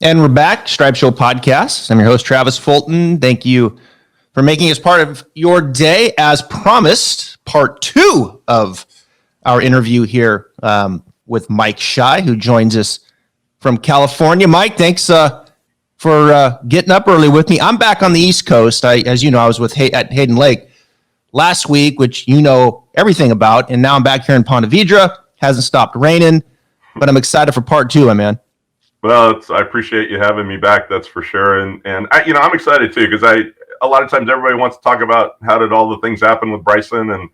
And we're back, Stripe Show Podcast. I'm your host, Travis Fulton. Thank you for making us part of your day. As promised, part 2 of our interview here with Mike Schy, who joins us from California. Mike, thanks for getting up early with me. I'm back on the East Coast. As you know, I was at Hayden Lake last week, which you know everything about, and now I'm back here in Ponte Vedra. Hasn't stopped raining, but I'm excited for part 2, my man. Well, I appreciate you having me back. That's for sure. And I'm excited too, because a lot of times everybody wants to talk about how did all the things happen with Bryson, and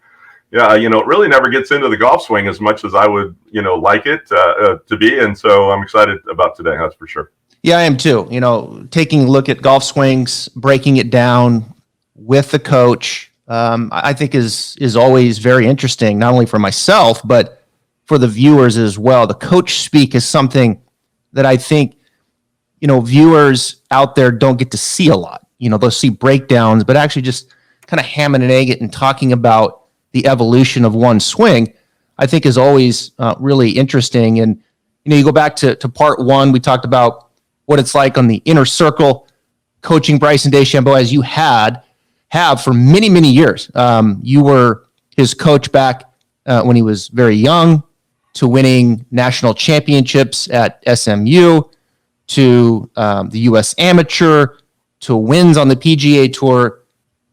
it really never gets into the golf swing as much as I would, like it to be. And so I'm excited about today. That's for sure. Yeah, I am too. Taking a look at golf swings, breaking it down with the coach, I think is always very interesting, not only for myself, but for the viewers as well. The coach speak is something that I think, viewers out there don't get to see a lot. They'll see breakdowns, but actually just kind of hamming and egging and talking about the evolution of one swing, I think is always really interesting. And, you go back to part 1, we talked about what it's like on the inner circle, coaching Bryson DeChambeau as you have for many, many years. You were his coach back when he was very young, to winning national championships at SMU, to the U.S. Amateur, to wins on the PGA Tour.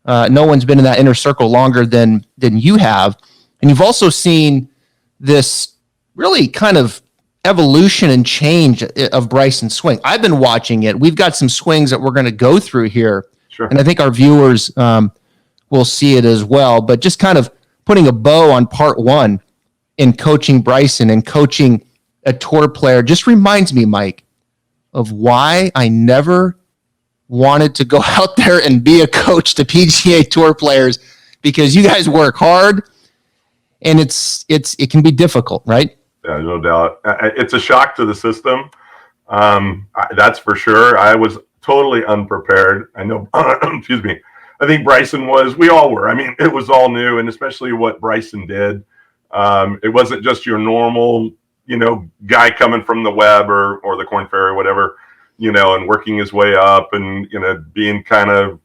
No one's been in that inner circle longer than you have. And you've also seen this really kind of evolution and change of Bryson's swing. I've been watching it. We've got some swings that we're going to go through here. Sure. And I think our viewers will see it as well. But just kind of putting a bow on part 1 in coaching Bryson and coaching a tour player just reminds me, Mike, of why I never wanted to go out there and be a coach to PGA Tour players, because you guys work hard and it can be difficult, right? Yeah, no doubt. It's a shock to the system. That's for sure. I was totally unprepared. I know, excuse me. I think Bryson was, we all were. I mean, it was all new, and especially what Bryson did. It wasn't just your normal, guy coming from the web or the Korn Ferry, whatever, and working his way up and, being kind of,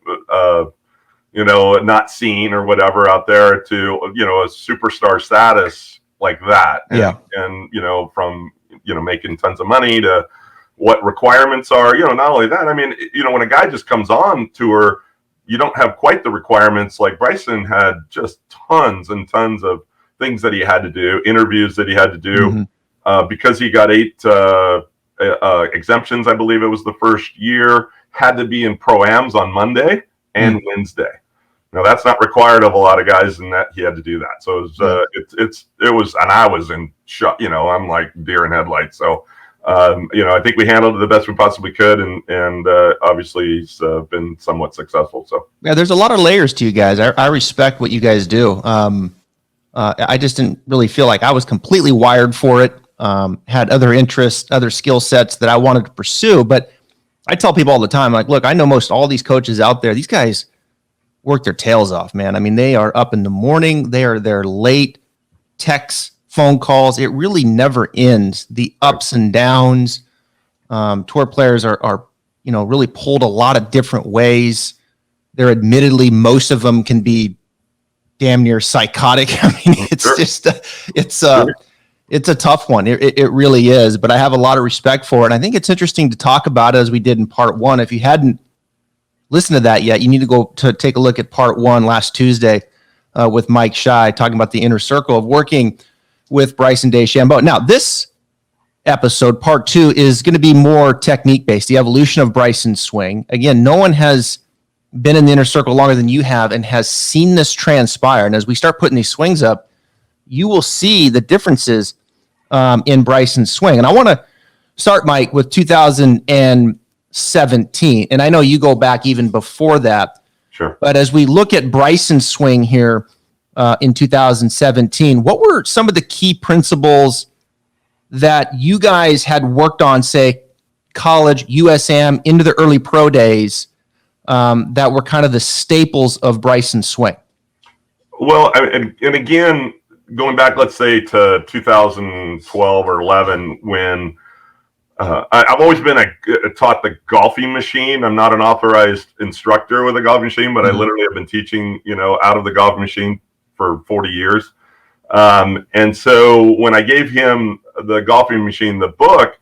not seen or whatever out there to, a superstar status like that. And from, making tons of money to what requirements are, not only that, I mean, when a guy just comes on tour, you don't have quite the requirements. Like Bryson had just tons and tons of things that he had to do, interviews that he had to do, because he got 8 exemptions. I believe it was the first year, had to be in pro-ams on Monday and Wednesday. Now that's not required of a lot of guys, and that he had to do that. So it was, and I was in shock. I'm like deer in headlights. So I think we handled it the best we possibly could, and obviously he's been somewhat successful. So yeah, there's a lot of layers to you guys. I respect what you guys do. I just didn't really feel like I was completely wired for it. Had other interests, other skill sets that I wanted to pursue. But I tell people all the time, like, look, I know most all these coaches out there, these guys work their tails off, man. I mean, they are up in the morning. They're late, texts, phone calls. It really never ends. The ups and downs. Tour players are really pulled a lot of different ways. They're admittedly, most of them can be damn near psychotic. I mean, it's just, it's a tough one. It really is, but I have a lot of respect for it. And I think it's interesting to talk about it as we did in part 1. If you hadn't listened to that yet, you need to go to take a look at part 1 last Tuesday with Mike Schy, talking about the inner circle of working with Bryson DeChambeau. Now, this episode, part 2, is going to be more technique based, the evolution of Bryson's swing. Again, no one has been in the inner circle longer than you have and has seen this transpire. And as we start putting these swings up, you will see the differences in Bryson's swing. And I want to start, Mike, with 2017. And I know you go back even before that. Sure. But as we look at Bryson's swing here in 2017, what were some of the key principles that you guys had worked on, say, college, USAM, into the early pro days, that were kind of the staples of Bryson's swing? Well, and again, going back, let's say to 2012 or 11, when I've always been taught the golfing machine. I'm not an authorized instructor with a golfing machine, but I literally have been teaching, out of the golfing machine for 40 years. And so when I gave him the golfing machine, the book,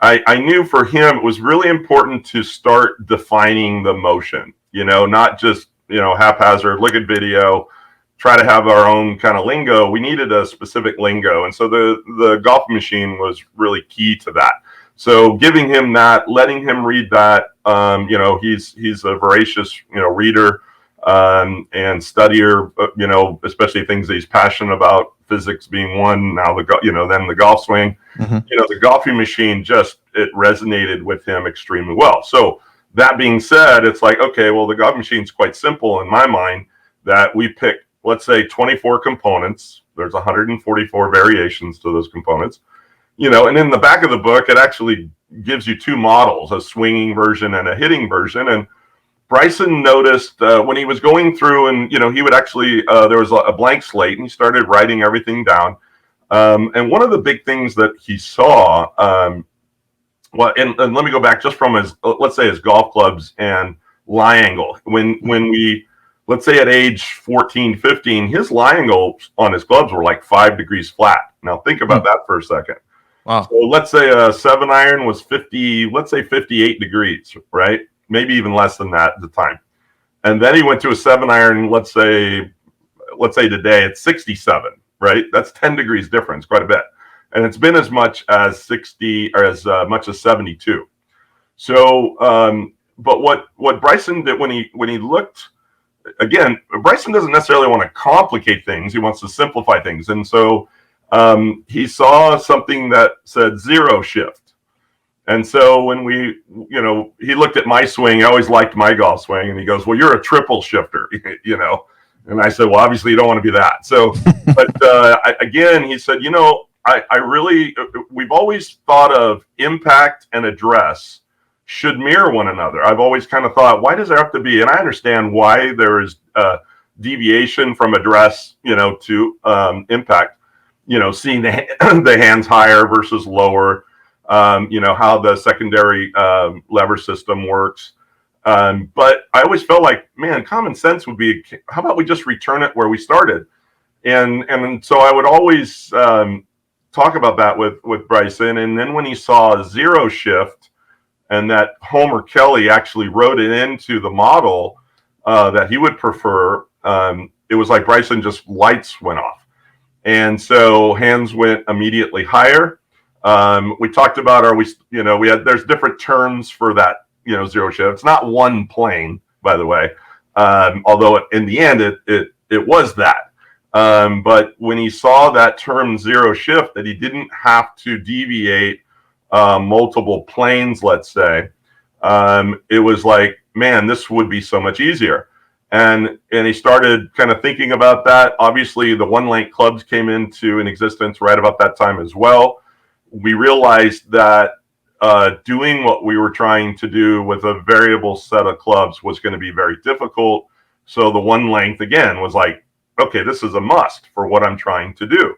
I knew for him it was really important to start defining the motion, not just, haphazard, look at video, try to have our own kind of lingo. We needed a specific lingo. And so the golfing machine was really key to that. So giving him that, letting him read that, he's a voracious, reader and studier, especially things that he's passionate about, physics being one. Now then the golf swing, the golfing machine it resonated with him extremely well. So that being said, it's like, okay, well, the golfing machine's quite simple in my mind, that we pick, let's say 24 components. There's 144 variations to those components. And in the back of the book, it actually gives you two models, a swinging version and a hitting version. And Bryson noticed when he was going through and, he would actually, there was a blank slate and he started writing everything down. And one of the big things that he saw, and let me go back just from let's say his golf clubs and lie angle. When we, let's say at age 14, 15, his lie angles on his clubs were like 5 degrees flat. Now think about that for a second. Wow. So let's say a 7-iron was 58 degrees, right? Maybe even less than that at the time. And then he went to a 7-iron, let's say today it's 67, right? That's 10 degrees difference, quite a bit. And it's been as much as 60 or as much as 72. So, but what Bryson did when he looked, again, Bryson doesn't necessarily want to complicate things. He wants to simplify things. And so he saw something that said zero shift. And so when he looked at my swing, I always liked my golf swing, and he goes, well, you're a triple shifter, and I said, well, obviously you don't want to be that. So, but again, he said, I really, we've always thought of impact and address should mirror one another. I've always kind of thought, why does there have to be, and I understand why there is deviation from address, to impact, seeing the hands higher versus lower, how the secondary lever system works. But I always felt like, man, common sense would be, how about we just return it where we started? And so I would always talk about that with Bryson. And then when he saw zero shift and that Homer Kelly actually wrote it into the model that he would prefer, it was like Bryson just lights went off. And so hands went immediately higher. We talked about, there's different terms for that, zero shift. It's not one plane, by the way. Although in the end, it was that. But when he saw that term zero shift, that he didn't have to deviate multiple planes, let's say, it was like, man, this would be so much easier. And he started kind of thinking about that. Obviously, the one length clubs came into existence right about that time as well. We realized that doing what we were trying to do with a variable set of clubs was going to be very difficult. So the one length, again, was like, okay, this is a must for what I'm trying to do.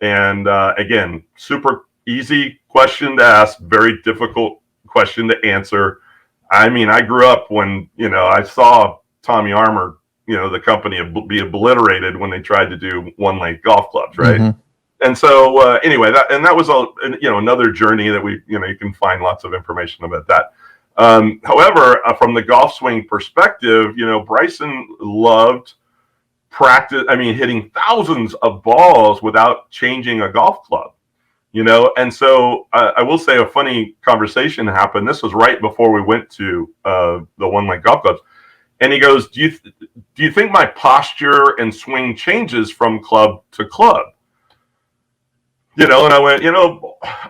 And again, super easy question to ask, very difficult question to answer. I mean, I grew up when, I saw Tommy Armour, the company be obliterated when they tried to do one length golf clubs, right? Mm-hmm. And so anyway, that was another journey that we, you can find lots of information about that. However, from the golf swing perspective, Bryson loved practice. I mean, hitting thousands of balls without changing a golf club, And so I will say a funny conversation happened. This was right before we went to the one length golf clubs. And he goes, do you think my posture and swing changes from club to club? And I went,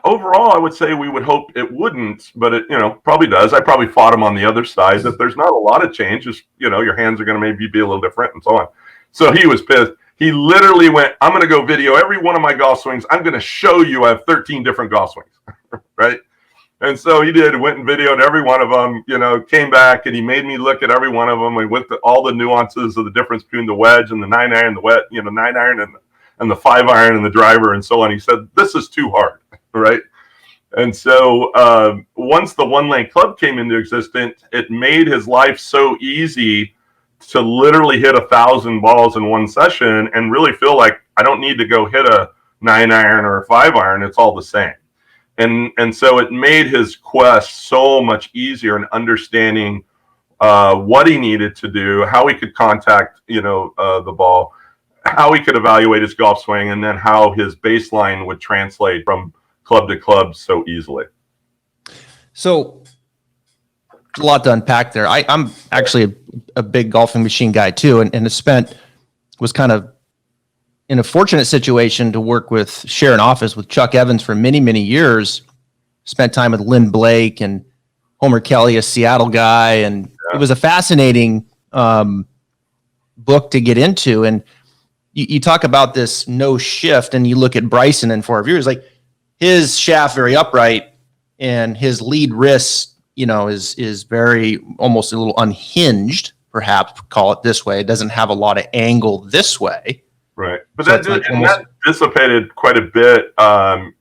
overall, I would say we would hope it wouldn't, but it, probably does. I probably fought him on the other side that there's not a lot of change. Just, your hands are going to maybe be a little different and so on. So he was pissed. He literally went, I'm going to go video every one of my golf swings. I'm going to show you I have 13 different golf swings, right? And so he did, went and videoed every one of them, came back and he made me look at every one of them. We went to all the nuances of the difference between the wedge and the 9-iron, the wet, 9-iron and the 5-iron and the driver and so on. He said, this is too hard, right? And so once the one lane club came into existence, it made his life so easy to literally hit 1,000 balls in one session and really feel like I don't need to go hit a 9-iron or a 5-iron. It's all the same. And so it made his quest so much easier in understanding what he needed to do, how he could contact, the ball, how he could evaluate his golf swing, and then how his baseline would translate from club to club so easily. So a lot to unpack there. I'm actually a big golfing machine guy too, and was kind of in a fortunate situation to work with, share an office with Chuck Evans for many, many years. Spent time with Lynn Blake and Homer Kelly, a Seattle guy, and it was a fascinating book to get into. And you talk about this no shift, and you look at Bryson and for our viewers, like his shaft very upright, and his lead wrist, is very almost a little unhinged, perhaps call it this way. It doesn't have a lot of angle this way. Right. But So that dissipated quite a bit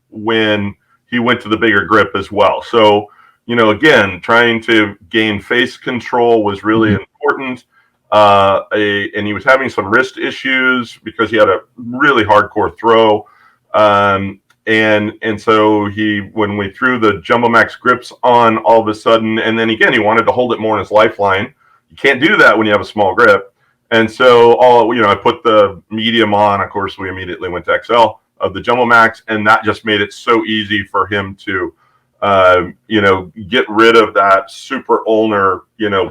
when he went to the bigger grip as well. So, again, trying to gain face control was really important. And he was having some wrist issues because he had a really hardcore throw. And so when we threw the Jumbo Max grips on all of a sudden, and then again, he wanted to hold it more in his lifeline. You can't do that when you have a small grip. And so I put the medium on. Of course, we immediately went to XL of the Jumbo Max, and that just made it so easy for him to, get rid of that super ulnar,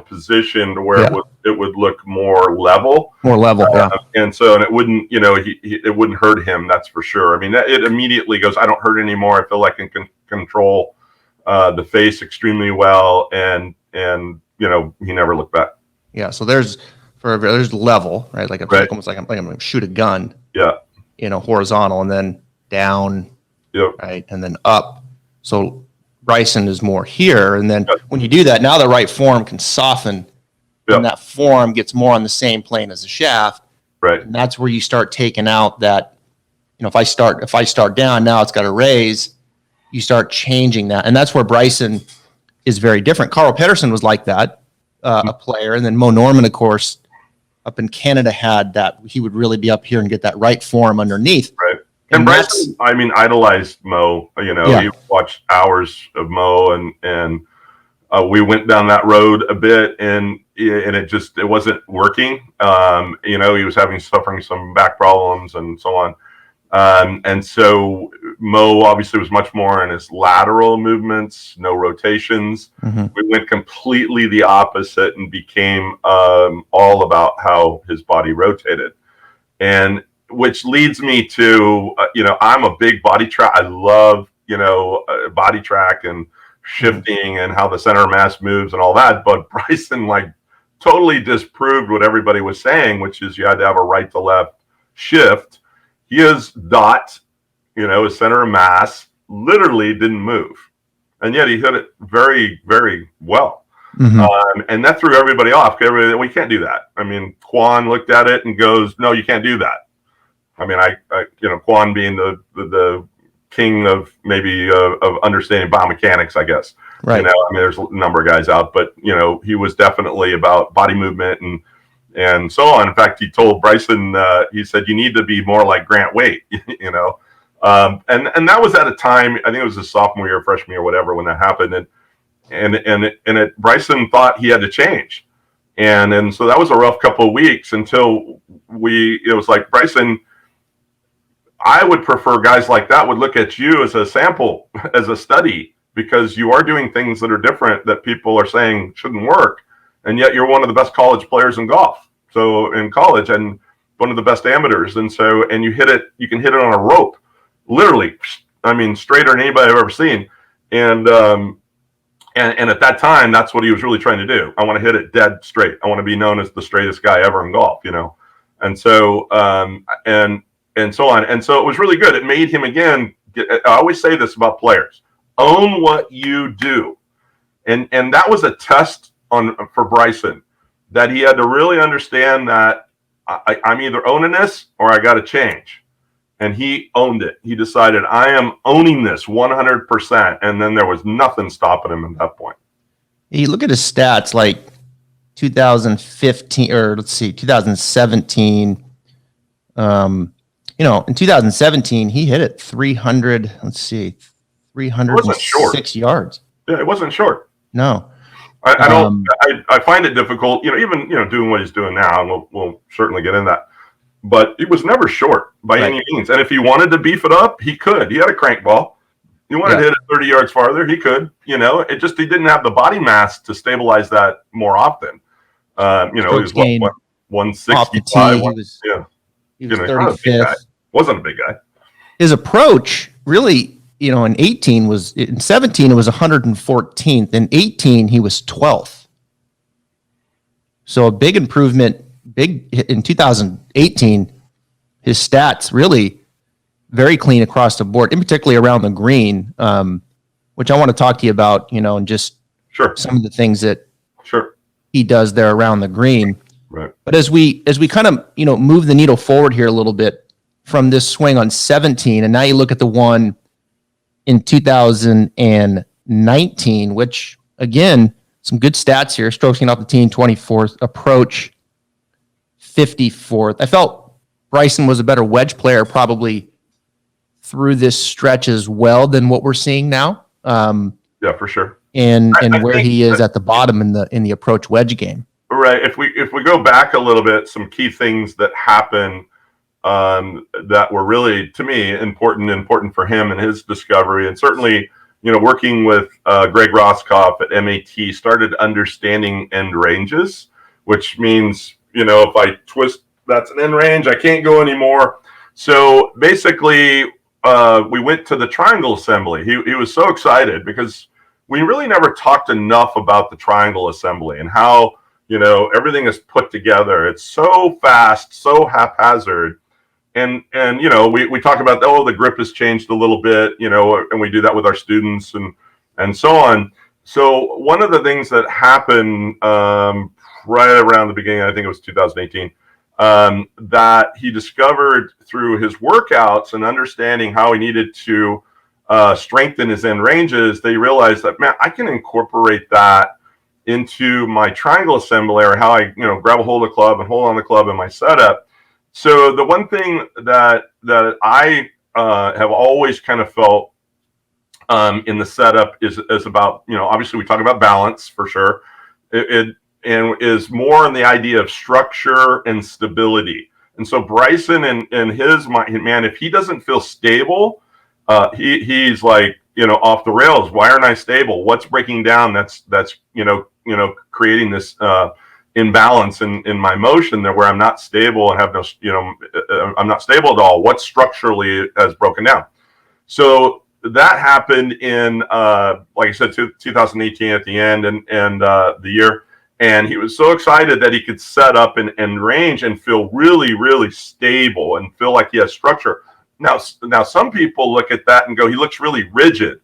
position to where it would look more level. And so, it wouldn't, it wouldn't hurt him. That's for sure. I mean, it immediately goes, I don't hurt anymore. I feel like I can control the face extremely well. And he never looked back. Yeah. So there's level, right? Almost like I'm going to shoot a gun. Yeah. Horizontal, and then down. Yep. Right. And then up. So Bryson is more here. And then when you do that, now the right form can soften, and that form gets more on the same plane as the shaft. Right. And that's where you start taking out that, if I start down, now it's got to raise, you start changing that. And that's where Bryson is very different. Carl Pedersen was like that, a player. And then Mo Norman, of course, up in Canada had that. He would really be up here and get that right form underneath. Right. And Bryson, idolized Mo. He watched hours of Mo, and we went down that road a bit, and it wasn't working. He was suffering some back problems and so on. And so Mo obviously was much more in his lateral movements, no rotations. We went completely the opposite and became all about how his body rotated. And which leads me to, I'm a big body track. I love, body track and shifting and how the center of mass moves and all that. But Bryson totally disproved what everybody was saying, which is you had to have a right to left shift. His dot, his center of mass literally didn't move. And yet he hit it very, very well. And that threw everybody off. We can't do that. I mean, Quan looked at it and goes, no, you can't do that. I mean, Quan being the king of maybe of understanding biomechanics, I guess. Right. There's a number of guys out, but he was definitely about body movement and so on. In fact, he told Bryson, he said, you need to be more like Grant Waite, and that was at a time, I think it was his sophomore year, freshman year, whatever, when that happened. And Bryson thought he had to change. And so that was a rough couple of weeks until it was like, Bryson, I would prefer guys like that would look at you as a sample, as a study, because you are doing things that are different that people are saying shouldn't work. And yet you're one of the best college players in golf. So in college, and one of the best amateurs. And you can hit it on a rope, literally. I mean, straighter than anybody I've ever seen. And at that time, that's what he was really trying to do. I want to hit it dead straight. I want to be known as the straightest guy ever in golf, And so, and so on. And so it was really good. It made him, again, I always say this about players, own what you do. And that was a test for Bryson, that he had to really understand that I'm either owning this or I got to change. and he owned it. He decided, I am owning this 100%. And then there was nothing stopping him at that point. You look at his stats, like 2015, or let's see, 2017. In 2017, he hit it 300. Let's see, 306 yards. Yeah, it wasn't short. No, I don't. I find it difficult. Even doing what he's doing now, and we'll certainly get in that. But it was never short by any means. And if he wanted to beef it up, he could. He had a crank ball. He wanted to hit it 30 yards farther, he could. He didn't have the body mass to stabilize that more often. He was 165. Off the tee, he was 35th. Wasn't a big guy. His approach really, in 18 was, in 17 it was 114th. In 18 he was 12th. So a big improvement. In 2018, his stats really very clean across the board, and particularly around the green, which I want to talk to you about, and just some of the things that he does there around the green. Right. But as we kind of, move the needle forward here a little bit from this swing on 17, and now you look at the one in 2019, which again, some good stats here, strokes off the tee 24th, approach 54th. I felt Bryson was a better wedge player probably through this stretch as well than what we're seeing now. Yeah, for sure. And where he is at the bottom in the approach wedge game. Right. If we go back a little bit, some key things that happened that were really, to me, important for him and his discovery, and certainly, working with Greg Roscoff at MAT, started understanding end ranges, which means, if I twist, that's an end range, I can't go anymore. So basically, we went to the triangle assembly. He was so excited because we really never talked enough about the triangle assembly and how, everything is put together. It's so fast, so haphazard. And we talk about, the grip has changed a little bit, and we do that with our students and so on. So one of the things that happened right around the beginning, I think it was 2018, that he discovered through his workouts and understanding how he needed to strengthen his end ranges, they realized that, man, I can incorporate that into my triangle assembly, or how I, grab a hold of the club and hold on the club in my setup. So the one thing that I have always kind of felt in the setup is about, obviously we talk about balance for sure. It is more in the idea of structure and stability. And so Bryson and his mind, man, if he doesn't feel stable, he's like, off the rails. Why aren't I stable? What's breaking down? That's creating this imbalance in my motion there, where I'm not stable and have no, I'm not stable at all. What structurally has broken down? So that happened in, like I said, 2018 at the end and the year. And he was so excited that he could set up and range and feel really, really stable and feel like he has structure. Now, some people look at that and go, he looks really rigid.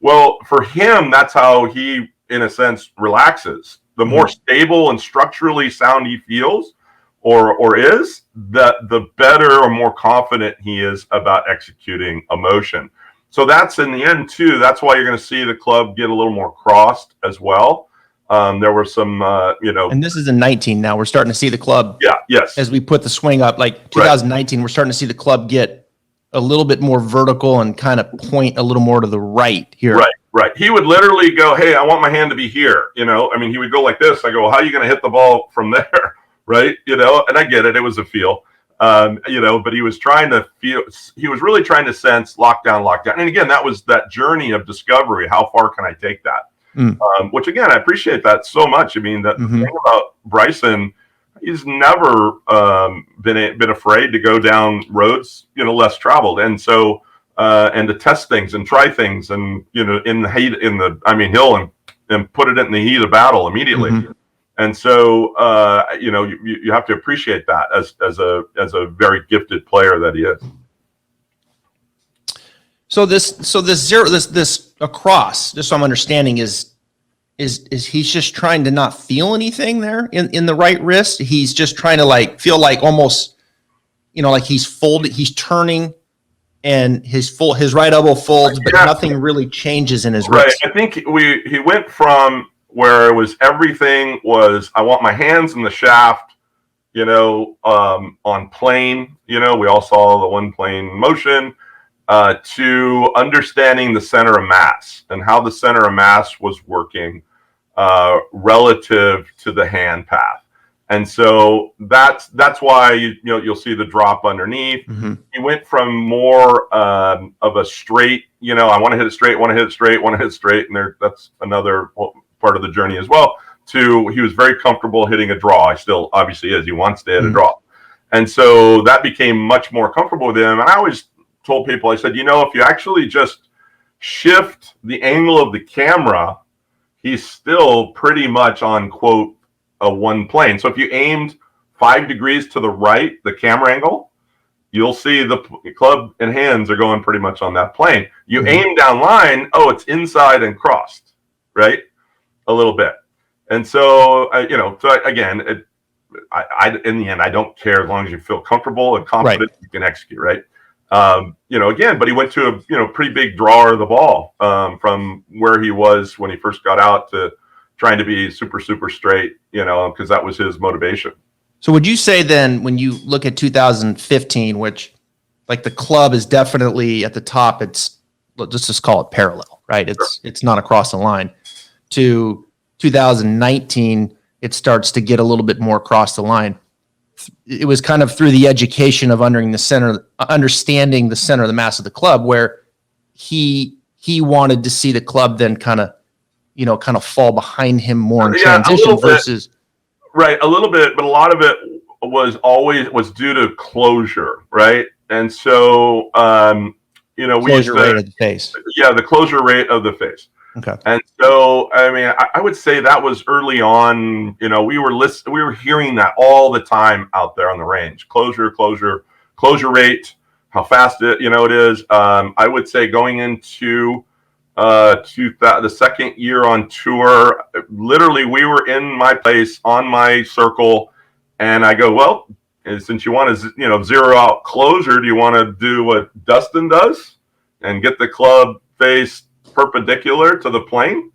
Well, for him, that's how he, in a sense, relaxes. The more stable and structurally sound he feels or is, the better or more confident he is about executing a motion. So that's in the end, too. That's why you're going to see the club get a little more crossed as well. There were some, And this is in 19 now. We're starting to see the club. Yeah, yes. As we put the swing up, like 2019, we're starting to see the club get a little bit more vertical and kind of point a little more to the right here. Right. He would literally go, hey, I want my hand to be here. He would go like this. I go, well, how are you going to hit the ball from there? Right. And I get it. It was a feel, but he was trying to feel, he was really trying to sense lockdown. And again, that was that journey of discovery. How far can I take that? Which again, I appreciate that so much. I mean, the thing about Bryson, he's never been afraid to go down roads, less traveled. And so, and to test things and try things and, in the heat, he'll and put it in the heat of battle immediately. And so, you have to appreciate that as a very gifted player that he is. So this across, just so I'm understanding, is he's just trying to not feel anything there in the right wrist? He's just trying to feel like almost, like he's folded, he's turning and his right elbow folds, but nothing really changes in his wrist. I think he went from where it was everything was I want my hands in the shaft, on plane. We all saw the one plane motion, to understanding the center of mass and how the center of mass was working relative to the hand path. And so that's why you'll see the drop underneath. Mm-hmm. He went from more of a straight, I want to hit it straight, want to hit it straight, want to hit it straight, and that's another part of the journey as well. To he was very comfortable hitting a draw. He still obviously is. He wants to hit a draw, and so that became much more comfortable with him. And I always told people, I said, if you actually just shift the angle of the camera, he's still pretty much on quote a one plane. So if you aimed 5 degrees to the right, the camera angle, you'll see the club and hands are going pretty much on that plane. You aim down line, it's inside and crossed, right? A little bit. And so, again, in the end, I don't care as long as you feel comfortable and confident, you can execute, right? Again, but he went to a pretty big drawer of the ball from where he was when he first got out to trying to be super, super straight, because that was his motivation. So would you say then, when you look at 2015, which like the club is definitely at the top, let's just call it parallel, right? It's not across the line. To 2019, it starts to get a little bit more across the line. It was kind of through the education of understanding the center of the mass of the club, where he wanted to see the club then kind of fall behind him more in transition versus. Right, a little bit, but a lot of it was due to closure, right? And so, closure rate of the face. Yeah, the closure rate of the face. Okay. And so, I would say that was early on. We were hearing that all the time out there on the range. Closure rate, how fast it is. I would say going into the second year on tour, literally we were in my place on my circle, and I go, well, since you want to zero out closure, do you want to do what Dustin does and get the club face perpendicular to the plane?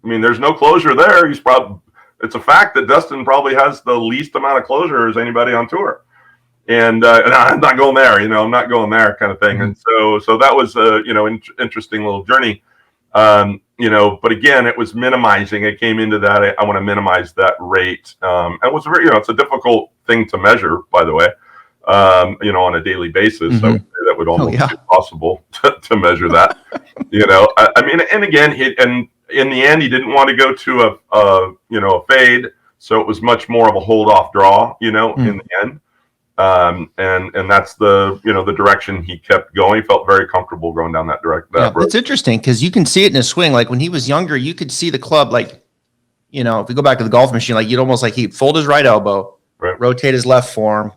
There's no closure there. It's a fact that Dustin probably has the least amount of closure as anybody on tour. And I'm not going there, I'm not going there kind of thing. And so that was a, interesting little journey. But again, it was minimizing. It came into that. I want to minimize that rate. It was very, it's a difficult thing to measure, by the way, on a daily basis. I would say that would almost be impossible to measure that, and again, and in the end, he didn't want to go to a fade. So it was much more of a hold off draw, in the end. And that's the direction he kept going. He felt very comfortable going down that road. It's interesting because you can see it in his swing. Like when he was younger, you could see the club, if we go back to the golf machine, you'd almost he'd fold his right elbow, rotate his left forearm,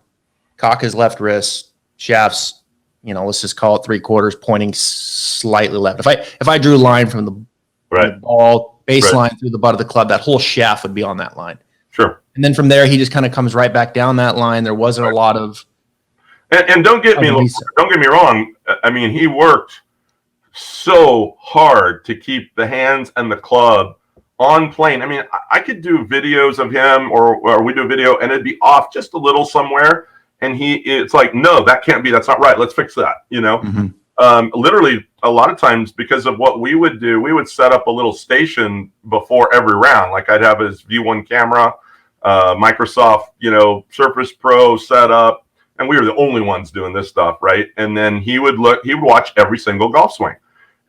cock his left wrist, shafts, let's just call it 3/4 pointing slightly left. If I drew a line from the ball baseline through the butt of the club, that whole shaft would be on that line. Sure. And then from there, he just kind of comes right back down that line. There wasn't a lot of. And don't get me wrong. He worked so hard to keep the hands and the club on plane. I could do videos of him, or we do a video, and it'd be off just a little somewhere, and it's like, no, that can't be. That's not right. Let's fix that. Literally, a lot of times, because of what we would do, we would set up a little station before every round. Like I'd have his V1 camera. Microsoft, Surface Pro set up, and we were the only ones doing this stuff, right? And then he would watch every single golf swing,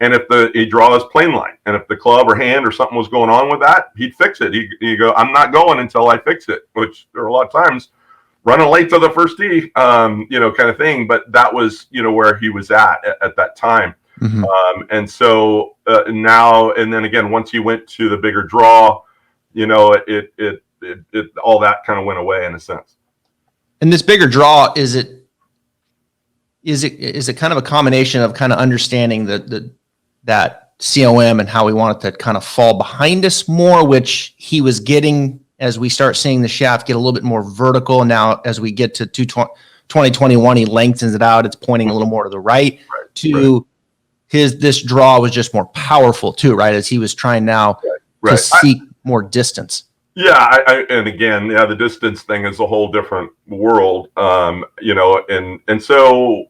and if he'd draw his plane line, and if the club or hand or something was going on with that, he'd fix it. He'd go, I'm not going until I fix it, which there are a lot of times running late to the first tee, kind of thing. But that was, where he was at that time. And so now, and then again, once he went to the bigger draw, it all that kind of went away in a sense. And this bigger draw, is it kind of a combination of kind of understanding that COM and how we want it to kind of fall behind us more, which he was getting as we start seeing the shaft get a little bit more vertical. And now as we get to 2021, he lengthens it out. It's pointing a little more to the right. to this draw was just more powerful too, right? As he was trying now to seek more distance. Yeah, and again, the distance thing is a whole different world, and so,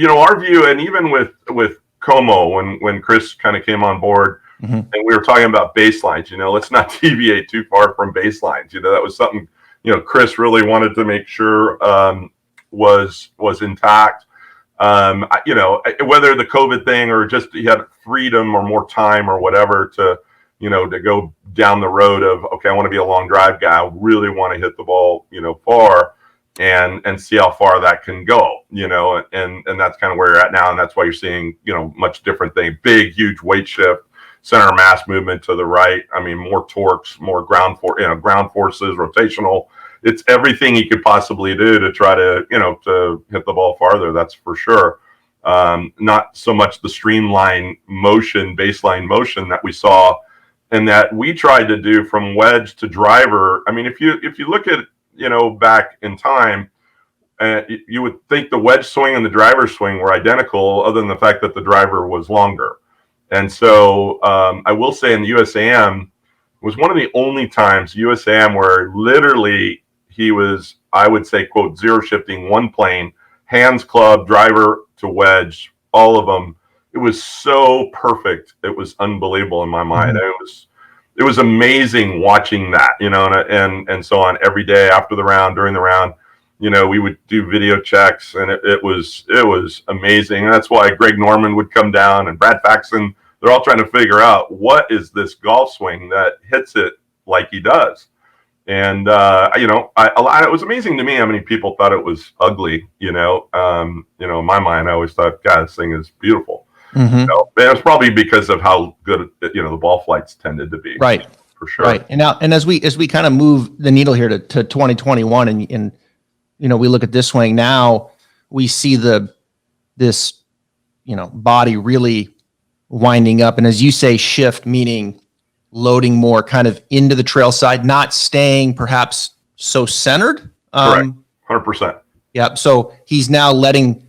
our view, and even with Como, when Chris kind of came on board, and we were talking about baselines, let's not deviate too far from baselines. That was something, Chris really wanted to make sure was intact. Whether the COVID thing or just he had freedom or more time or whatever to go down the road of, okay, I want to be a long drive guy. I really want to hit the ball, far and see how far that can go, and that's kind of where you're at now. And that's why you're seeing, much different thing, big, huge weight shift, center of mass movement to the right. I mean, more torques, more ground forces, rotational. It's everything you could possibly do to try to, to hit the ball farther. That's for sure. Not so much the streamline motion, baseline motion that we saw and that we tried to do from wedge to driver. I mean, if you look at, back in time, you would think the wedge swing and the driver swing were identical, other than the fact that the driver was longer. And so I will say in the USAM was one of the only times USAM where literally he was, I would say, quote, zero shifting one plane, hands club, driver to wedge, all of them. It was so perfect. It was unbelievable in my mind. It was amazing watching that, and so on every day after the round, during the round, we would do video checks, and it was amazing. And that's why Greg Norman would come down and Brad Faxon. They're all trying to figure out what is this golf swing that hits it like he does. And it was amazing to me how many people thought it was ugly. In my mind, I always thought, God, this thing is beautiful. And it's probably because of how good the ball flights tended to be. Right, for sure. Right, and now as we kind of move the needle here to 2021, and we look at this swing now, we see this body really winding up, and as you say, shift, meaning loading more kind of into the trail side, not staying perhaps so centered. Correct, 100%. Yeah, so he's now letting,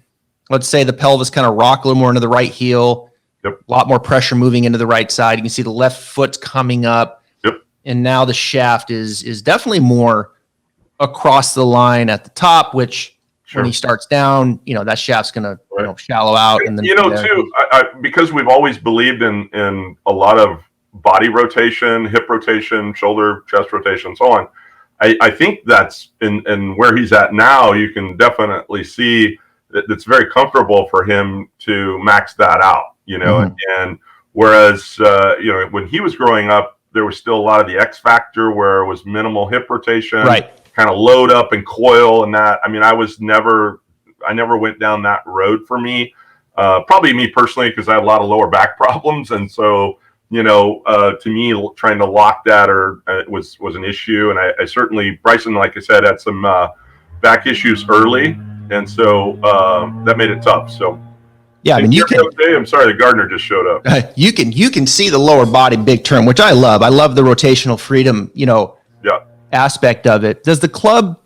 let's say, the pelvis kind of rock a little more into the right heel. Yep. A lot more pressure moving into the right side. You can see the left foot's coming up. Yep. And now the shaft is definitely more across the line at the top, which when he starts down, that shaft's going to shallow out. And then too, because we've always believed in a lot of body rotation, hip rotation, shoulder, chest rotation, so on. I think that's in where he's at now. You can definitely see that it's very comfortable for him to max that out, and whereas, when he was growing up, there was still a lot of the X factor where it was minimal hip rotation, kind of load up and coil and that. I mean, I never went down that road for me, probably me personally, because I had a lot of lower back problems. And so, to me, trying to lock that was an issue. And I certainly, Bryson, like I said, had some back issues early. And so that made it tough. So, yeah, I mean, I'm sorry, the gardener just showed up. You can see the lower body big turn, which I love. I love the rotational freedom, aspect of it. Does the club,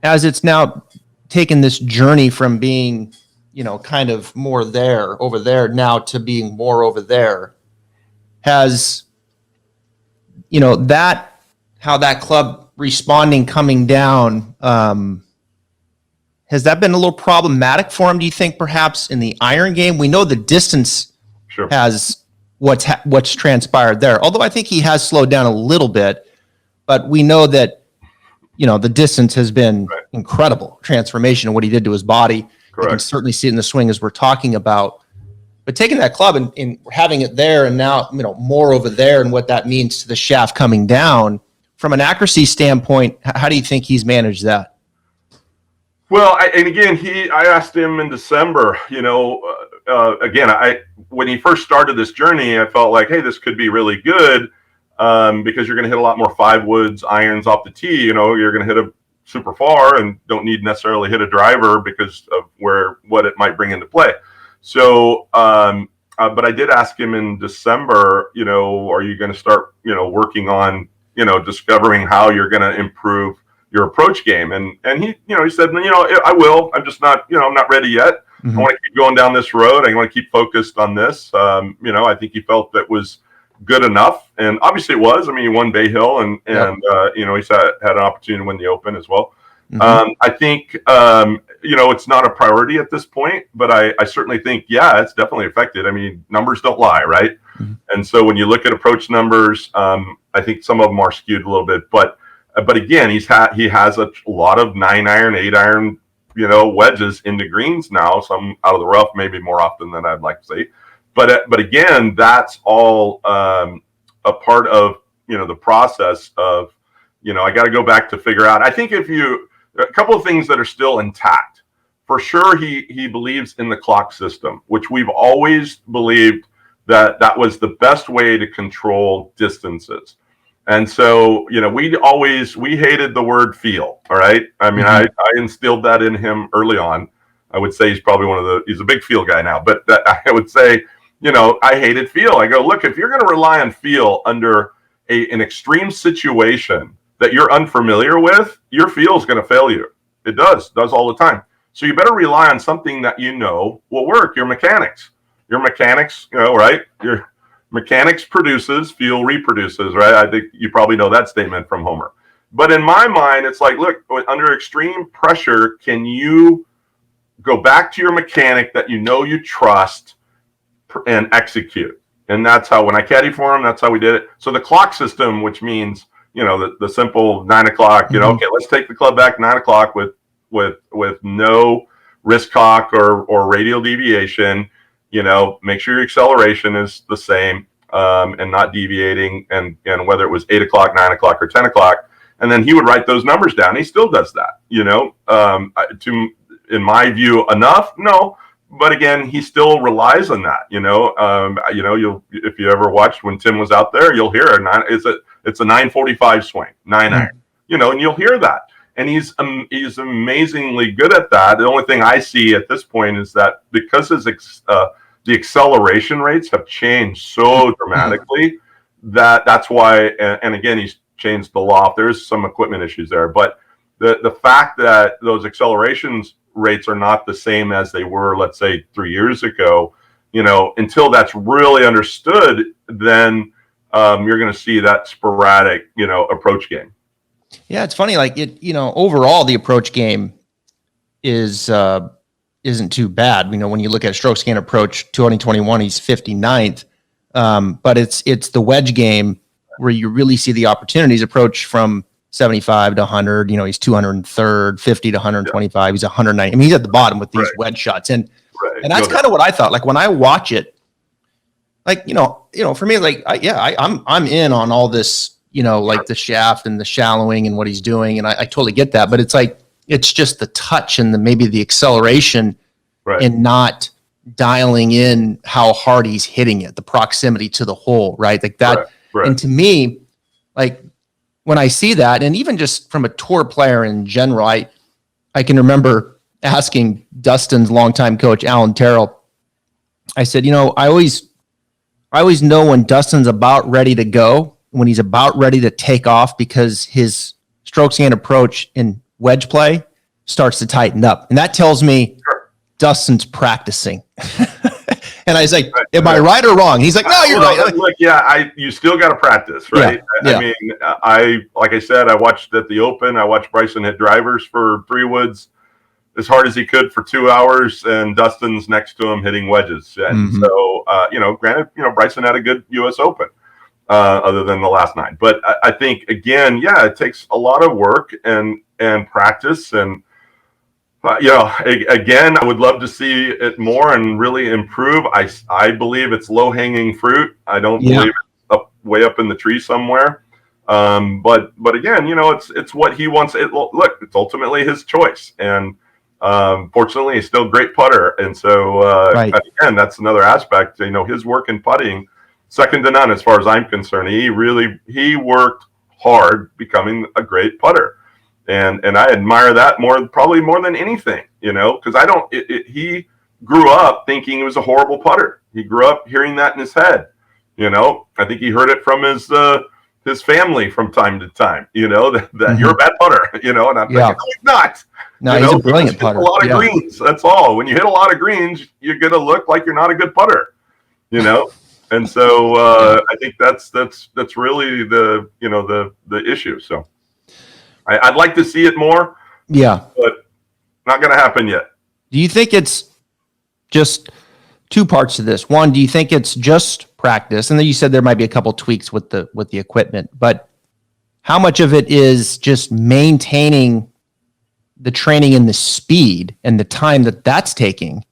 as it's now taken this journey from being, kind of more over there now to being more over there, has, how that club responding, coming down, has that been a little problematic for him, do you think, perhaps in the iron game? We know the distance has what's transpired there, although I think he has slowed down a little bit, but we know that, the distance has been incredible transformation of what he did to his body. You can certainly see it in the swing as we're talking about. But taking that club and having it there and now, more over there and what that means to the shaft coming down, from an accuracy standpoint, how do you think he's managed that? Well, I asked him in December, when he first started this journey, I felt like, hey, this could be really good because you're going to hit a lot more 5 woods irons off the tee. You're going to hit it super far and don't need necessarily hit a driver because of what it might bring into play. So, but I did ask him in December, are you going to start, working on, discovering how you're going to improve your approach game? And he, he said, I will. I'm just not, I'm not ready yet. I want to keep going down this road. I want to keep focused on this. I think he felt that was good enough, and obviously it was. I mean, he won Bay Hill, and he's had an opportunity to win the Open as well. I think it's not a priority at this point, but I certainly think it's definitely affected. I mean, numbers don't lie, right? And so when you look at approach numbers, I think some of them are skewed a little bit, but again, he has a lot of 9-iron, 8-iron, wedges into greens now, some out of the rough, maybe more often than I'd like to say. But again, that's all a part of the process of I got to go back to figure out. I think a couple of things that are still intact. For sure, he believes in the clock system, which we've always believed that was the best way to control distances. And so, we hated the word feel. All right. I mean, I instilled that in him early on. I would say he's probably he's a big feel guy now, but I would say, I hated feel. I go, look, if you're going to rely on feel under an extreme situation that you're unfamiliar with, your feel is going to fail you. It does all the time. So you better rely on something that will work. Your mechanics, right? Your mechanics produces, feel reproduces, right? I think you probably know that statement from Homer. But in my mind, it's like, look, under extreme pressure, can you go back to your mechanic that you trust and execute? And that's how, when I caddy for him, that's how we did it. So the clock system, which means, the simple 9 o'clock, okay, let's take the club back 9 o'clock with no wrist cock or radial deviation. Make sure your acceleration is the same and not deviating, and whether it was 8 o'clock, 9 o'clock, or 10 o'clock. And then he would write those numbers down. He still does that, in my view, enough? No. But again, he still relies on that. If you ever watched when Tim was out there, you'll hear it's a 945 swing, 9-iron, and you'll hear that. And he's amazingly good at that. The only thing I see at this point is that because the acceleration rates have changed so dramatically, that's why. And again, he's changed the loft. There's some equipment issues there, but the fact that those accelerations rates are not the same as they were, let's say, 3 years ago, until that's really understood, then you're going to see that sporadic, approach game. Yeah, it's funny. Like overall, the approach game isn't too bad. When you look at strokes gained approach 2021, he's 59th. But it's the wedge game where you really see the opportunities. Approach from 75 to 100. He's 203rd, 50 to 125. He's 190. I mean, he's at the bottom with these wedge shots, and that's kind of what I thought. Like when I watch it, like for me, like I'm in on all this. Like the shaft and the shallowing and what he's doing. And I totally get that, but it's just the touch and maybe the acceleration and not dialing in how hard he's hitting it, the proximity to the hole, right? Like that. Right. And to me, like when I see that, and even just from a tour player in general, I can remember asking Dustin's longtime coach, Alan Terrell, I said, I always know when Dustin's about ready to go, when he's about ready to take off, because his strokes gained approach in wedge play starts to tighten up. And that tells me Dustin's practicing. And I was like, am I right or wrong? He's like, no, you're right. Look, you still got to practice, right? Yeah. I mean, like I said, I watched at the Open, I watched Bryson hit drivers for 3 woods as hard as he could for 2 hours, and Dustin's next to him hitting wedges. And so, granted, Bryson had a good U.S. Open. Other than the last 9. But I think, again, it takes a lot of work and practice. And, again, I would love to see it more and really improve. I believe it's low-hanging fruit. I don't believe it's way up in the tree somewhere. But again, it's what he wants. Look, it's ultimately his choice. And fortunately, he's still a great putter. And so, again, that's another aspect. His work in putting, second to none as far as I'm concerned. He worked hard becoming a great putter, and I admire that probably more than anything, because he grew up thinking he was a horrible putter. He grew up hearing that in his head. I think he heard it from his family from time to time, that you're a bad putter, and I'm thinking, no, he's not. No, he's a brilliant putter. A lot of greens. That's all. When you hit a lot of greens, you're going to look like you're not a good putter, And so I think that's really the issue. So I'd like to see it more. Yeah, but not going to happen yet. Do you think it's just two parts to this? One, do you think it's just practice? And then you said there might be a couple tweaks with the equipment, but how much of it is just maintaining the training and the speed and the time that's taking?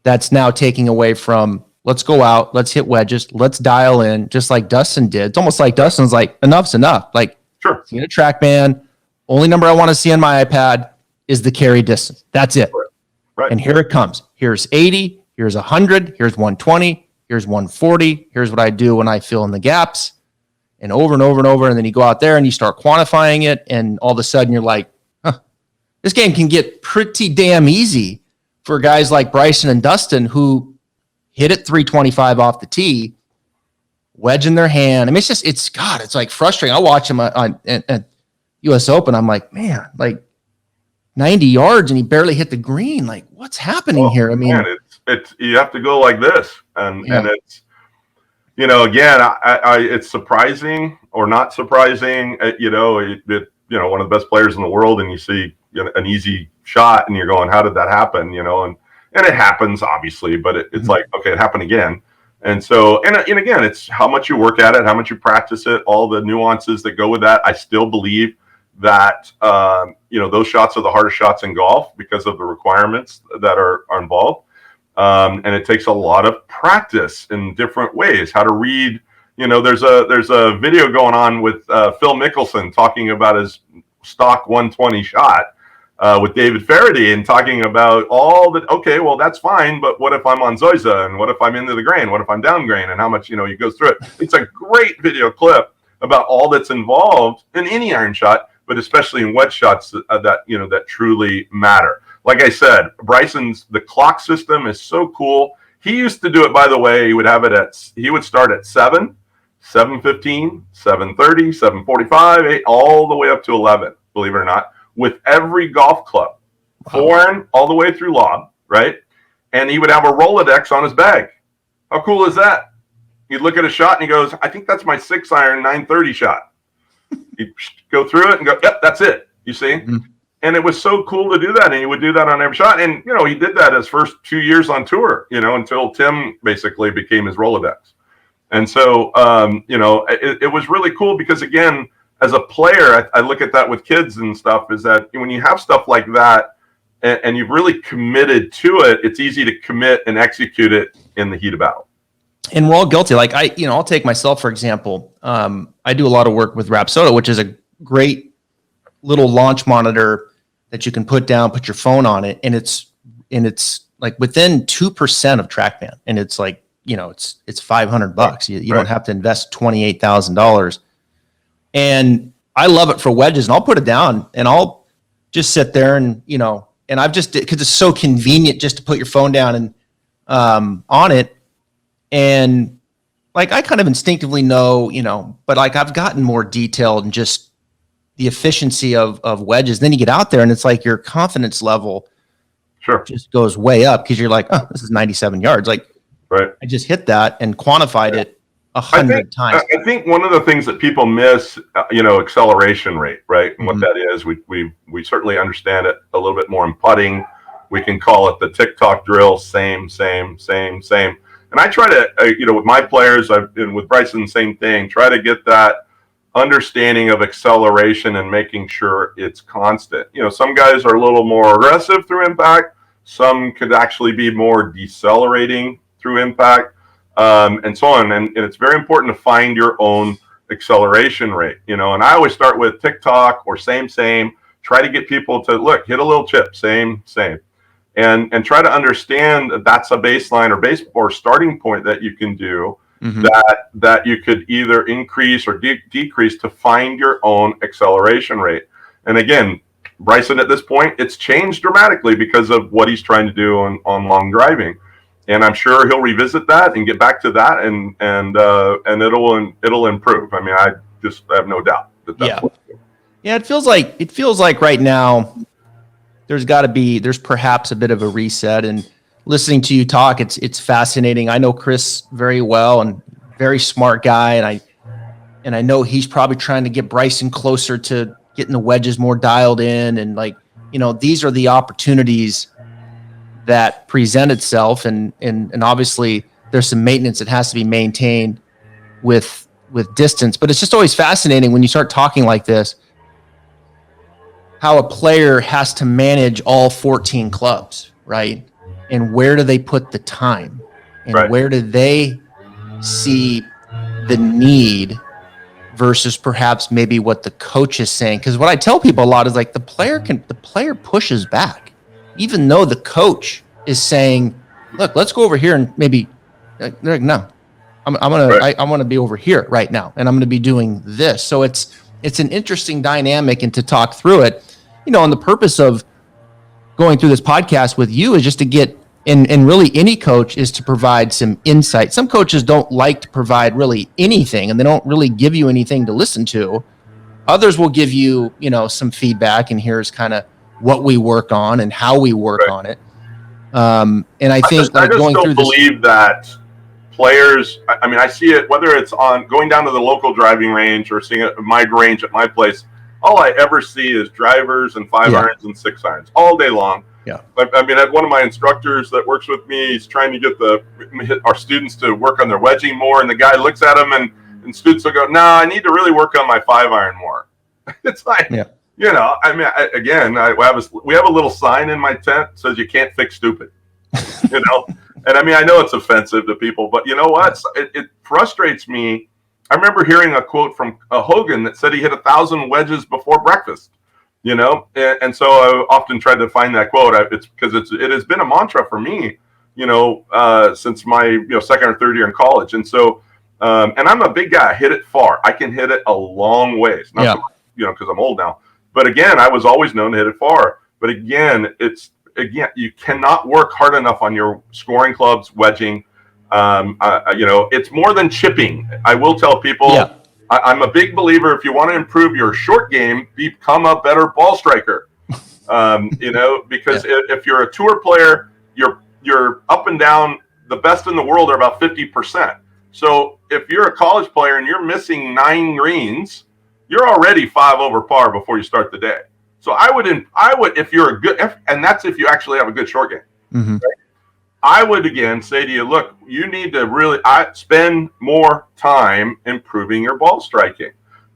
That's now taking away from, let's go out, let's hit wedges, let's dial in, just like Dustin did. It's almost like Dustin's like, enough's enough. Like, sure, see a TrackMan. Only number I want to see on my iPad is the carry distance. That's it. Right. And here it comes. Here's 80. Here's 100. Here's 120. Here's 140. Here's what I do when I fill in the gaps, and over and over and over. And then you go out there and you start quantifying it. And all of a sudden you're like, this game can get pretty damn easy for guys like Bryson and Dustin who hit it 325 off the tee, wedge in their hand. I mean, it's like frustrating. I watch him at US Open. I'm like, man, like 90 yards and he barely hit the green. Like, what's happening here? I mean, man, it's you have to go like this, and it's again, it's surprising or not surprising. One of the best players in the world, and you see an easy shot, and you're going, how did that happen? And it happens obviously, but it's like, okay, it happened again. And so, and again, it's how much you work at it, how much you practice it, all the nuances that go with that. I still believe that those shots are the hardest shots in golf because of the requirements that are involved, and it takes a lot of practice in different ways. How to read, there's a video going on with Phil Mickelson talking about his stock 120 shot with David Faraday, and talking about all that. Okay, well that's fine, but what if I'm on Zoysia, and what if I'm into the grain, what if I'm down grain, and how much he goes through it. It's a great video clip about all that's involved in any iron shot, but especially in wedge shots that truly matter. Like I said, the clock system is so cool. He used to do it, by the way. He would start at 7, 7:15, 7:30, 7:45, 8, all the way up to 11, believe it or not, with every golf club, forehand all the way through lob, right? And he would have a Rolodex on his bag. How cool is that? He'd look at a shot and he goes, I think that's my 6-iron 930 shot. He'd go through it and go, yep, that's it. You see? Mm-hmm. And it was so cool to do that. And he would do that on every shot. And, he did that his first 2 years on tour, until Tim basically became his Rolodex. And so, it was really cool because, again, as a player, I look at that with kids and stuff, is that when you have stuff like that and you've really committed to it, it's easy to commit and execute it in the heat of battle. And we're all guilty. Like I'll take myself, for example. I do a lot of work with Rapsodo, which is a great little launch monitor that you can put your phone on it. And it's like within 2% of TrackMan. And it's like, it's $500. You don't have to invest $28,000. And I love it for wedges, and I'll put it down and I'll just sit there and, and I've just, because it's so convenient just to put your phone down and on it. And like, I kind of instinctively know, but like I've gotten more detailed and just the efficiency of wedges. Then you get out there and it's like your confidence level just goes way up because you're like, oh, this is 97 yards. Like, right. I just hit that and quantified it 100 times. I think one of the things that people miss, acceleration rate, right? And what that is, we certainly understand it a little bit more in putting. We can call it the TikTok drill, same. And I try to, with my players, and with Bryson, same thing, try to get that understanding of acceleration and making sure it's constant. Some guys are a little more aggressive through impact. Some could actually be more decelerating through impact. And so on. And it's very important to find your own acceleration rate, and I always start with TikTok or same, try to get people to hit a little chip, same, and try to understand that that's a baseline or starting point that you can do that you could either increase or decrease to find your own acceleration rate. And again, Bryson at this point, it's changed dramatically because of what he's trying to do on long driving. And I'm sure he'll revisit that and get back to that, and it'll improve. I mean, I have no doubt that that's what. Yeah, it feels like right now, there's perhaps a bit of a reset. And listening to you talk, it's fascinating. I know Chris very well and very smart guy. And I know he's probably trying to get Bryson closer to getting the wedges more dialed in. And these are the opportunities that present itself. And obviously there's some maintenance that has to be maintained with distance, but it's just always fascinating when you start talking like this, how a player has to manage all 14 clubs, right? And where do they put the time? And where do they see the need versus perhaps maybe what the coach is saying? Because what I tell people a lot is like the player pushes back, even though the coach is saying, look, let's go over here and maybe they're like, no, I want to be over here right now. And I'm going to be doing this. So it's an interesting dynamic, and to talk through it, and the purpose of going through this podcast with you is just to get, and really any coach is to provide some insight. Some coaches don't like to provide really anything, and they don't really give you anything to listen to. Others will give you, some feedback, and here's kind of what we work on and how we work on it. And I think I just don't believe that players, I see it, whether it's on going down to the local driving range or seeing it at my range at my place, all I ever see is drivers and 5-irons and 6-irons all day long. Yeah. I had one of my instructors that works with me, he's trying to get our students to work on their wedging more, and the guy looks at him and students will go, nah, I need to really work on my 5-iron more. It's like, we have a little sign in my tent that says you can't fix stupid, And I know it's offensive to people, but you know what? It frustrates me. I remember hearing a quote from Hogan that said he hit 1,000 wedges before breakfast, and so I often tried to find that quote. It's because it has been a mantra for me, since my second or third year in college. And so, and I'm a big guy. I hit it far. I can hit it a long ways. Not so much, because I'm old now. But again, I was always known to hit it far. But again, you cannot work hard enough on your scoring clubs, wedging. It's more than chipping. I will tell people, I'm a big believer, if you want to improve your short game, become a better ball striker. Because if you're a tour player, you're up and down, the best in the world are about 50%. So if you're a college player and you're missing 9 greens, you're already 5 over par before you start the day. So I would, if you're and that's if you actually have a good short game. Mm-hmm. Right? I would again say to you, look, you need to really spend more time improving your ball striking.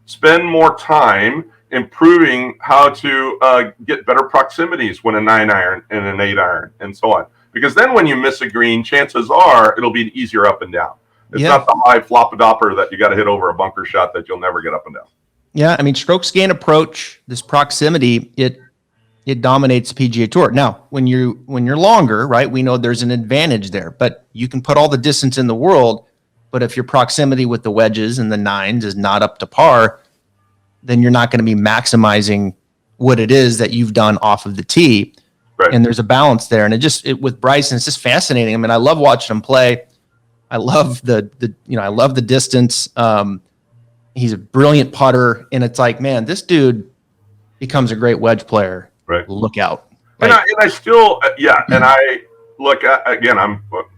Spend more time improving how to get better proximities when a 9-iron and an 8-iron and so on. Because then when you miss a green, chances are it'll be easier up and down. It's not the high flop-a-dopper that you got to hit over a bunker shot that you'll never get up and down. Yeah, strokes gain approach, this proximity, it dominates the PGA Tour. Now, when you're longer, right, we know there's an advantage there, but you can put all the distance in the world, but if your proximity with the wedges and the 9s is not up to par, then you're not going to be maximizing what it is that you've done off of the tee. Right. And there's a balance there. And with Bryson, it's just fascinating. I love watching him play. I love I love the distance. He's a brilliant putter, and it's like, man, this dude becomes a great wedge player. Right. Look out. Right? And I still, and I look at, again,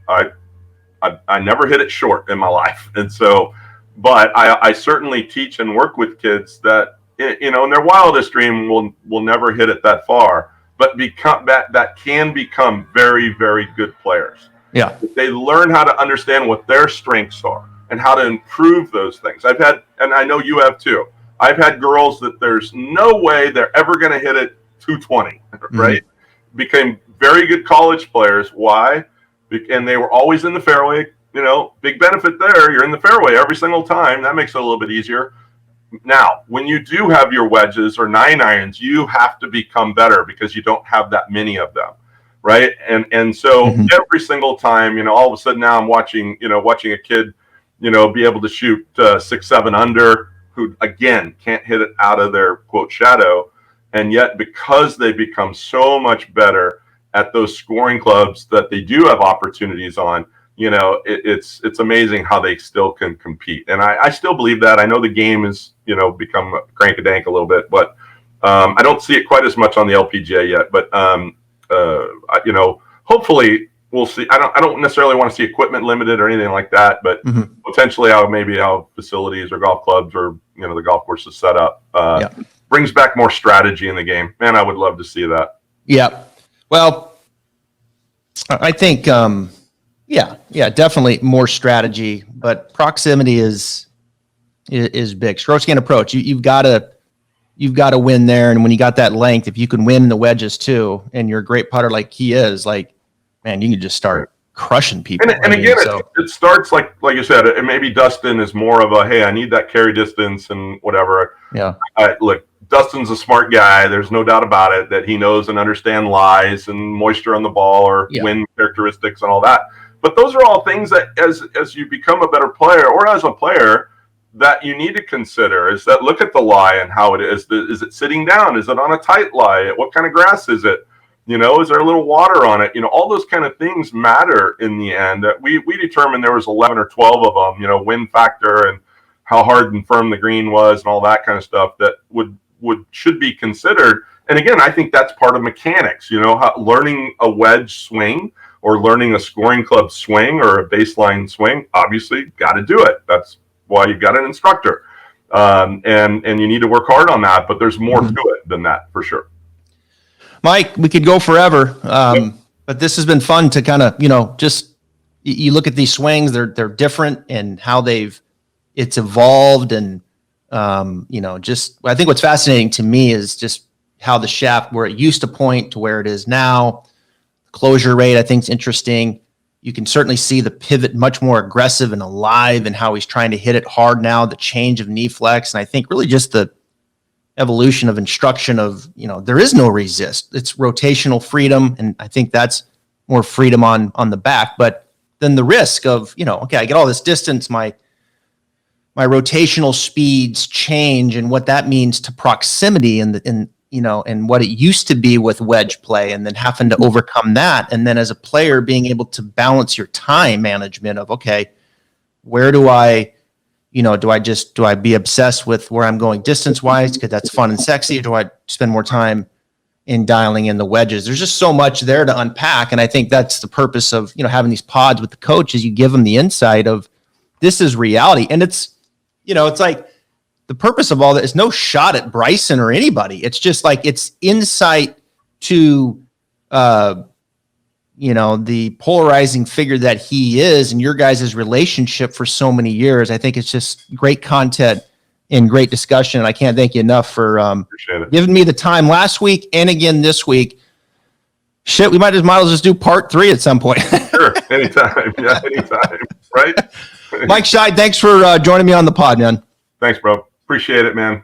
I never hit it short in my life. And so, but I certainly teach and work with kids that, in their wildest dream will never hit it that far, but that can become very, very good players. Yeah. If they learn how to understand what their strengths are and how to improve those things. I've had, and I know you have too, I've had girls that there's no way they're ever going to hit it 220, right? Mm-hmm. Became very good college players. Why? And they were always in the fairway. Big benefit there. You're in the fairway every single time. That makes it a little bit easier. Now, when you do have your wedges or 9-irons, you have to become better because you don't have that many of them, right? And so every single time, all of a sudden now I'm watching a kid, be able to shoot 6-7 under, who again can't hit it out of their quote shadow. And yet, because they become so much better at those scoring clubs that they do have opportunities on, it's amazing how they still can compete. And I still believe that. I know the game is, become crank-a-dank a little bit, but I don't see it quite as much on the LPGA yet, but hopefully we'll see. I don't necessarily want to see equipment limited or anything like that, but potentially how facilities or golf clubs or the golf courses set up brings back more strategy in the game. Man, I would love to see that. Yeah. Well, I think definitely more strategy, but proximity is big. Stroke gain approach. You've got to win there, and when you got that length, if you can win the wedges too, and you're a great putter like he is, like, man, you can just start crushing people. And again, it starts like you said. Maybe Dustin is more of a, hey, I need that carry distance and whatever. Yeah. Look, Dustin's a smart guy. There's no doubt about it that he knows and understands lies and moisture on the ball or wind characteristics and all that. But those are all things that as you become a better player or as a player that you need to consider is that look at the lie and how it is. Is it sitting down? Is it on a tight lie? What kind of grass is it? Is there a little water on it? All those kind of things matter in the end. We determined there was 11 or 12 of them, wind factor and how hard and firm the green was and all that kind of stuff that should be considered. And again, I think that's part of mechanics, learning a wedge swing or learning a scoring club swing or a baseline swing, obviously got to do it. That's why you've got an instructor. And you need to work hard on that, but there's more to it than that for sure. Mike, we could go forever, but this has been fun to kind of, just you look at these swings, they're different and how it's evolved. And, just, I think what's fascinating to me is just how the shaft, where it used to point to where it is now, closure rate, I think is interesting. You can certainly see the pivot much more aggressive and alive and how he's trying to hit it hard now, the change of knee flex. And I think really just the evolution of instruction of, there is no resist. It's rotational freedom. And I think that's more freedom on the back. But then the risk of, okay, I get all this distance, my rotational speeds change and what that means to proximity and what it used to be with wedge play, and then having to overcome that. And then as a player being able to balance your time management of, okay, where do I be obsessed with where I'm going distance wise because that's fun and sexy, or do I spend more time in dialing in the wedges? There's just so much there to unpack. And I think that's the purpose of, having these pods with the coach is you give them the insight of this is reality. And it's, it's like the purpose of all that is no shot at Bryson or anybody. It's just like, it's insight to, the polarizing figure that he is and your guys' relationship for so many years. I think it's just great content and great discussion. And I can't thank you enough for giving me the time last week and again this week. We might as well just do part 3 at some point. Sure. Anytime. Yeah, anytime. Right? Mike Schy, thanks for joining me on the pod, man. Thanks, bro. Appreciate it, man.